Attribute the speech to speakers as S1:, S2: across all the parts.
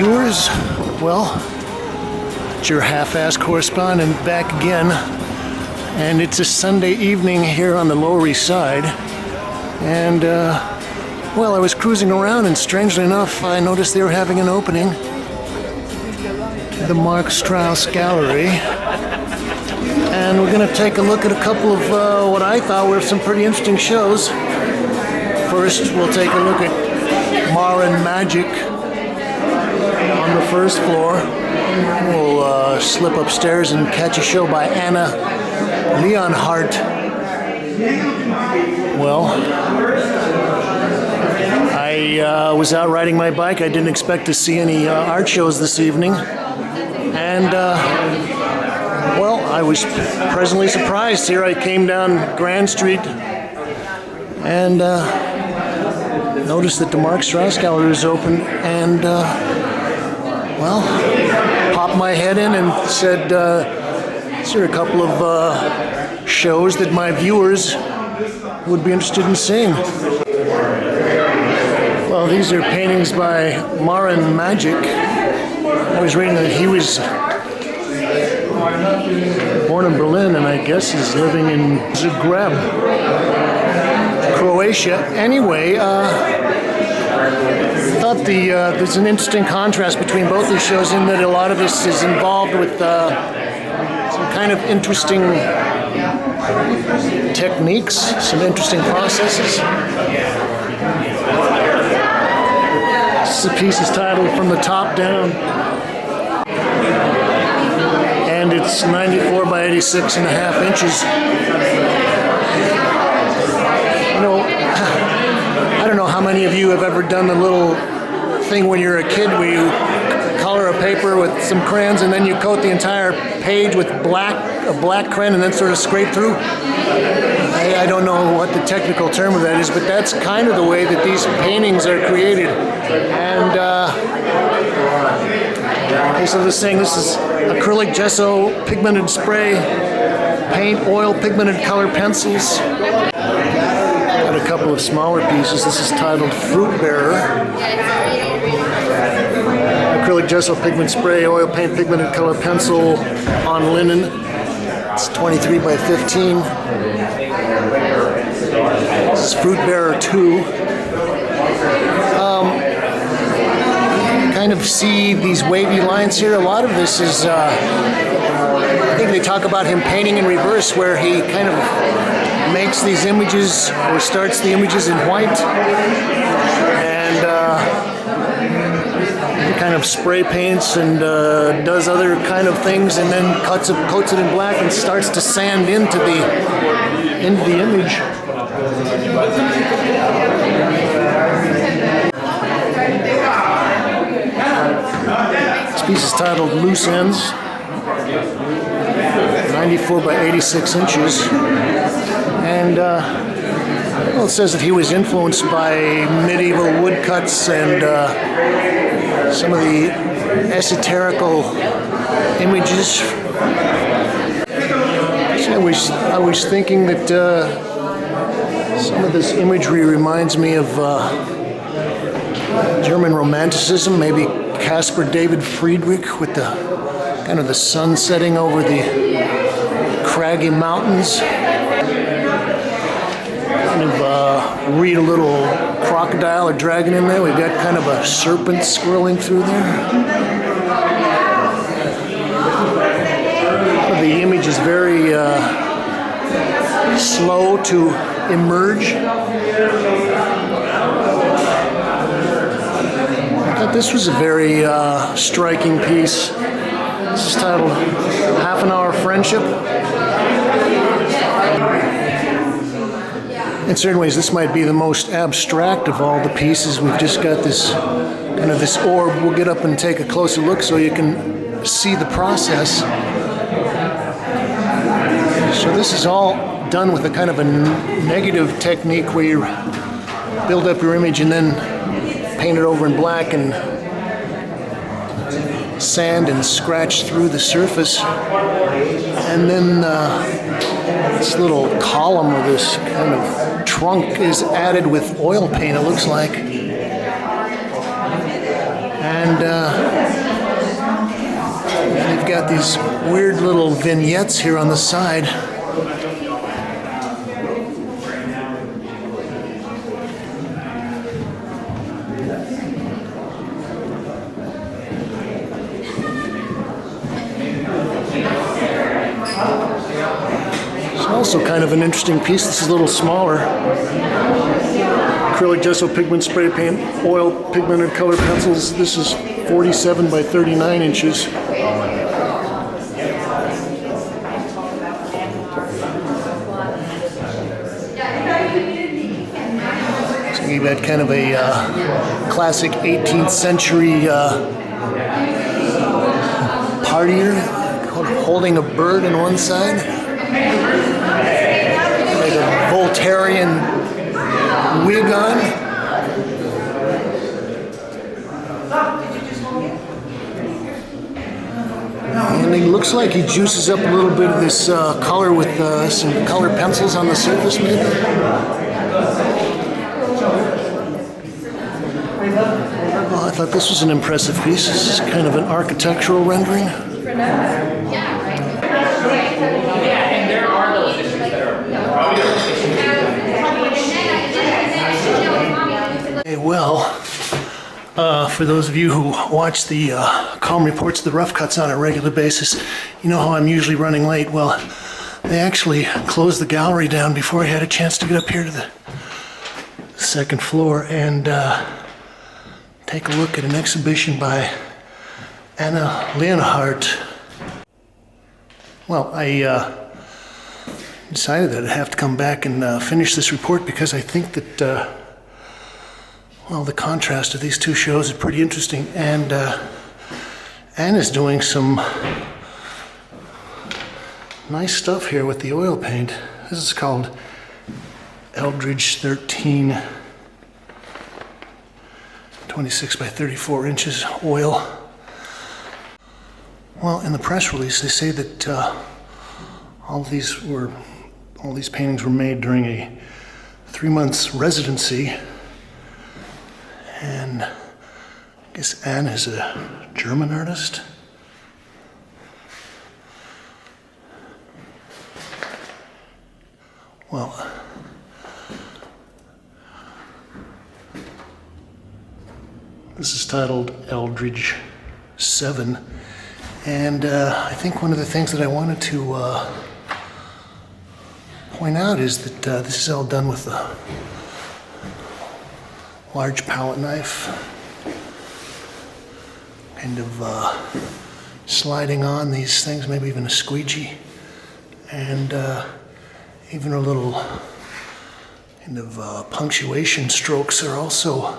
S1: viewers. Well, it's your half-assed correspondent back again, and it's a Sunday evening here on the Lower East Side, and well, I was cruising around, and strangely enough, I noticed they were having an opening to the Marc Straus Gallery, and we're going to take a look at a couple of what I thought were some pretty interesting shows. First, we'll take a look at Marin Majić on the first floor. We'll slip upstairs and catch a show by Anne Leonhardt. Well, I was out riding my bike. I didn't expect to see any art shows this evening. And, well, I was pleasantly surprised. Here I came down Grand Street and noticed that the Marc Straus Gallery is open, and well, popped my head in and said, these are a couple of shows that my viewers would be interested in seeing. Well, these are paintings by Marin Majić. I was reading that he was born in Berlin, and I guess he's living in Zagreb, Croatia. Anyway, I thought there's an interesting contrast between both these shows in that a lot of this is involved with some kind of interesting techniques, some interesting processes. This piece is titled From the Top Down, and it's 94 by 86 and a half inches. You know, I don't know how many of you have ever done the little thing when you're a kid where you color a paper with some crayons and then you coat the entire page with a black crayon and then sort of scrape through. I don't know what the technical term of that is, but that's kind of the way that these paintings are created. And okay, so this is acrylic, gesso, pigmented spray, paint, oil, pigmented color pencils. Got a couple of smaller pieces. This is titled Fruit Bearer. Acrylic, gesso, pigment spray, oil paint, pigmented color pencil on linen. It's 23 by 15. This is Fruit Bearer 2. Kind of see these wavy lines here. A lot of this is, I think they talk about him painting in reverse, where he kind of makes these images or starts the images in white and he kind of spray paints and does other kind of things, and then coats it in black and starts to sand into the image. This piece is titled Loose Ends, 94 by 86 inches. And well, it says that he was influenced by medieval woodcuts and some of the esoterical images. So I was thinking that some of this imagery reminds me of German Romanticism, maybe Caspar David Friedrich with the kind of the sun setting over the craggy mountains. Kind of read a little crocodile or dragon in there. We've got kind of a serpent swirling through there. The image is very slow to emerge. I thought this was a very striking piece. This is titled Half an Hour Friendship. In certain ways, this might be the most abstract of all the pieces. We've just got this kind of this orb. We'll get up and take a closer look so you can see the process. So this is all done with a kind of a negative technique where you build up your image and then paint it over in black and sand and scratch through the surface. And then this little column or this kind of trunk is added with oil paint, it looks like. And you've got these weird little vignettes here on the side. It's also kind of an interesting piece. This is a little smaller. Acrylic, gesso, pigment, spray paint, oil, pigmented color pencils. This is 47 by 39 inches. So you've got kind of a classic 18th century partier holding a bird in one side. Like a Voltairean wig on. And he looks like he juices up a little bit of this color with some colored pencils on the surface, maybe. Well, I thought this was an impressive piece. This is kind of an architectural rendering. Hey, well, for those of you who watch the Kalm reports, the rough cuts on a regular basis, you know how I'm usually running late. Well, they actually closed the gallery down before I had a chance to get up here to the second floor and take a look at an exhibition by Anne Leonhardt. Well, I decided that I'd have to come back and finish this report because I think that well, the contrast of these two shows is pretty interesting, and Anne is doing some nice stuff here with the oil paint. This is called Eldridge 13, 26 by 34 inches oil. Well, in the press release, they say that all these paintings were made during a 3-month residency. And I guess Anne is a German artist. Well, this is titled Eldridge 7. And I think one of the things that I wanted to point out is that this is all done with a large palette knife, kind of sliding on these things, maybe even a squeegee, and even a little kind of punctuation strokes are also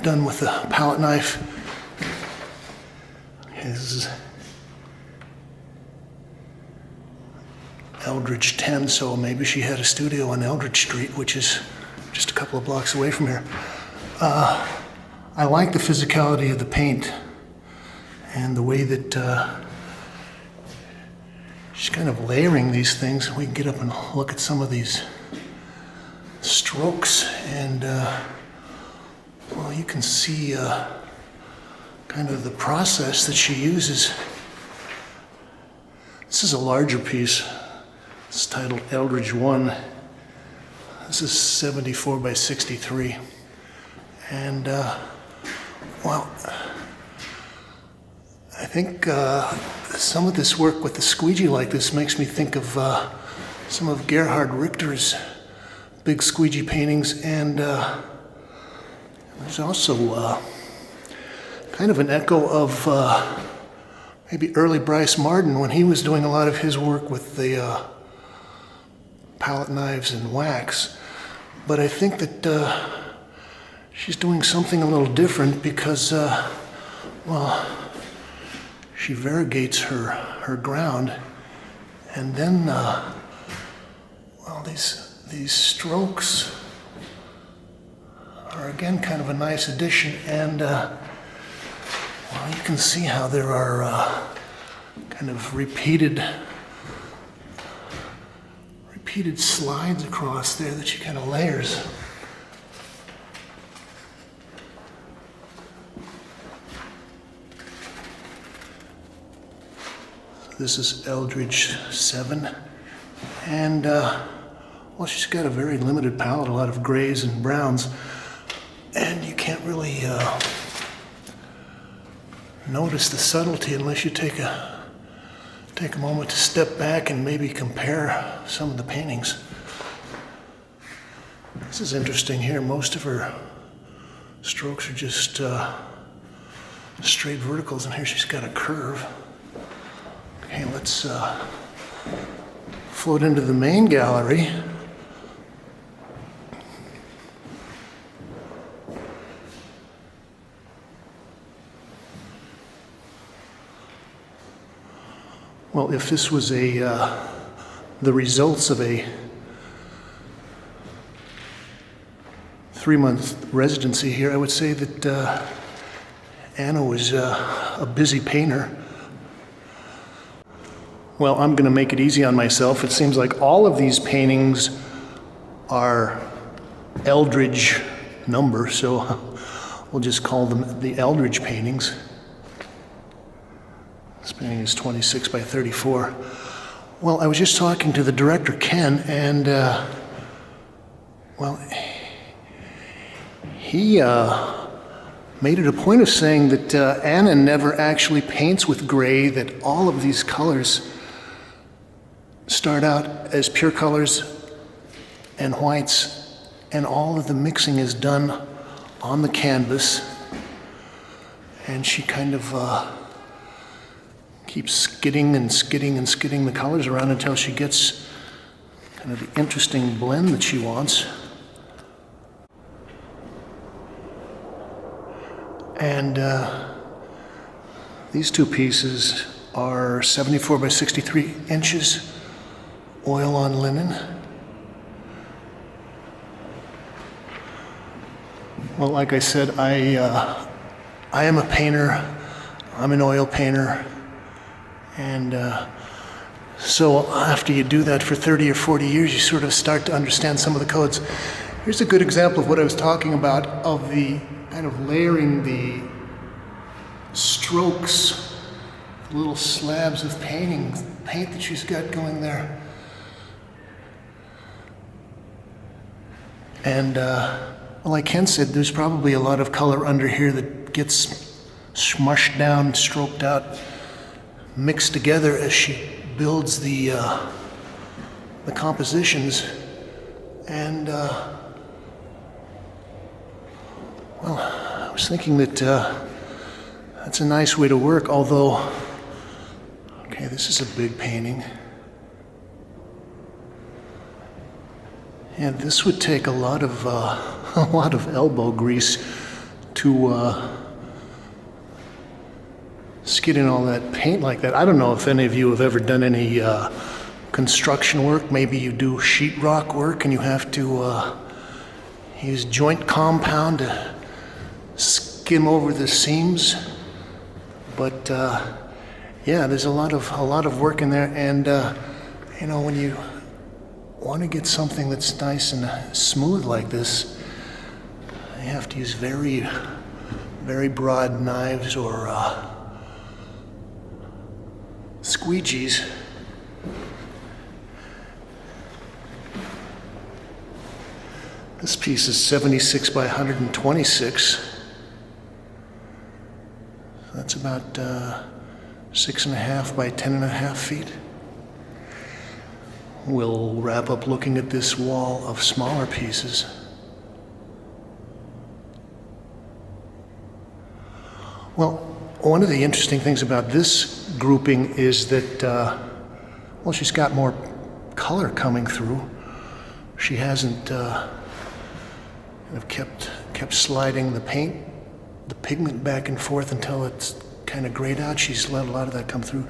S1: done with a palette knife. Is Eldridge 10, so maybe she had a studio on Eldridge Street, which is just a couple of blocks away from here. I like the physicality of the paint and the way that she's kind of layering these things. We can get up and look at some of these strokes, and well, you can see kind of the process that she uses. This is a larger piece. It's titled Eldridge 1. This is 74 by 63. And, well, I think some of this work with the squeegee like this makes me think of some of Gerhard Richter's big squeegee paintings, and there's also kind of an echo of maybe early Bryce Marden when he was doing a lot of his work with the palette knives and wax. But I think that she's doing something a little different because, well, she variegates her ground, and then, well, these strokes are again kind of a nice addition, and well, you can see how there are kind of repeated slides across there that she kind of layers. This is Eldridge 7. And, well, she's got a very limited palette, a lot of grays and browns. And you can't really notice the subtlety unless you take a moment to step back and maybe compare some of the paintings. This is interesting here. Most of her strokes are just straight verticals, and here she's got a curve. Okay, let's float into the main gallery. Well, if this was the results of a 3-month residency here, I would say that Anna was a busy painter. Well, I'm going to make it easy on myself. It seems like all of these paintings are Eldridge number, so we'll just call them the Eldridge paintings. This painting is 26 by 34. Well, I was just talking to the director, Ken, and, well, he made it a point of saying that Anna never actually paints with gray, that all of these colors start out as pure colors and whites, and all of the mixing is done on the canvas, and she kind of keeps skidding and skidding and skidding the colors around until she gets kind of the interesting blend that she wants. And these two pieces are 74 by 63 inches, oil on linen. Well, like I said, I am a painter. I'm an oil painter. And so after you do that for 30 or 40 years, you sort of start to understand some of the codes. Here's a good example of what I was talking about, of the kind of layering the strokes, little slabs of paint that she's got going there. And well, like Ken said, there's probably a lot of color under here that gets smushed down, stroked out, mixed together as she builds the compositions. And well, I was thinking that that's a nice way to work, although, okay, this is a big painting. And this would take a lot of elbow grease to skid in all that paint like that. I don't know if any of you have ever done any construction work. Maybe you do sheetrock work and you have to use joint compound to skim over the seams. But yeah, there's a lot of work in there, and you know, when you want to get something that's nice and smooth like this, you have to use very, very broad knives or squeegees. This piece is 76 by 126. That's about 6.5 by 10.5 feet. We'll wrap up looking at this wall of smaller pieces. Well, one of the interesting things about this grouping is that, well, she's got more color coming through. She hasn't kind of kept sliding the pigment back and forth until it's kind of grayed out. She's let a lot of that come through.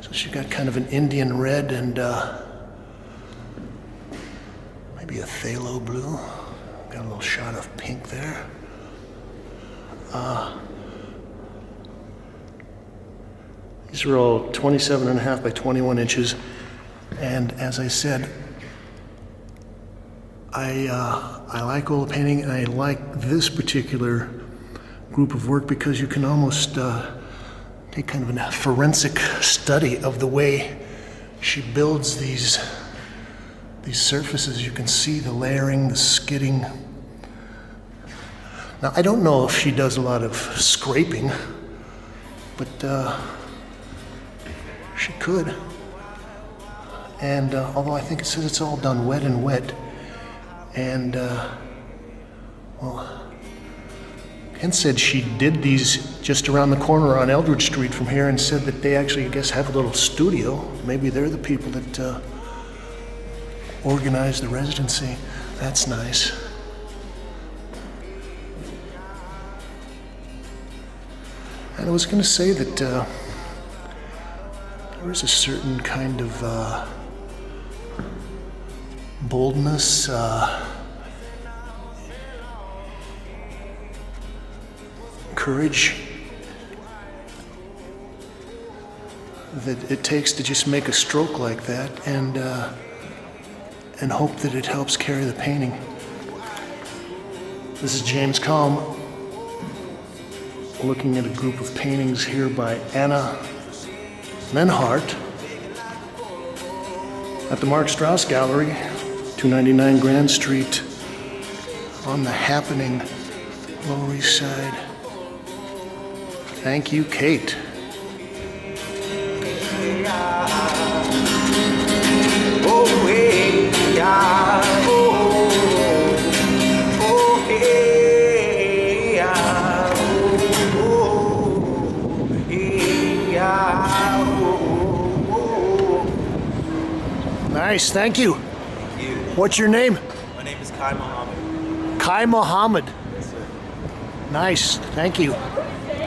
S1: So she's got kind of an Indian red and maybe a phthalo blue. Got a little shot of pink there. These are all 27.5 by 21 inches. And as I said, I like oil painting, and I like this particular group of work because you can almost take kind of a forensic study of the way she builds these surfaces. You can see the layering, the skidding. Now, I don't know if she does a lot of scraping, but she could. And although I think it says it's all done wet and wet, and well, Ken said she did these just around the corner on Eldridge Street from here, and said that they actually, I guess, have a little studio. Maybe they're the people that organized the residency. That's nice. And I was going to say that there was a certain kind of boldness, courage that it takes to just make a stroke like that and hope that it helps carry the painting. This is James Kalm, looking at a group of paintings here by Anne Leonhardt at the Marc Straus Gallery, 299 Grand Street, on the happening Lower East Side. Thank you, Kate. Nice, thank you.
S2: Thank you.
S1: What's your name?
S2: My name is Kai Mohammed.
S1: Kai Mohammed.
S2: Yes, sir.
S1: Nice, thank you.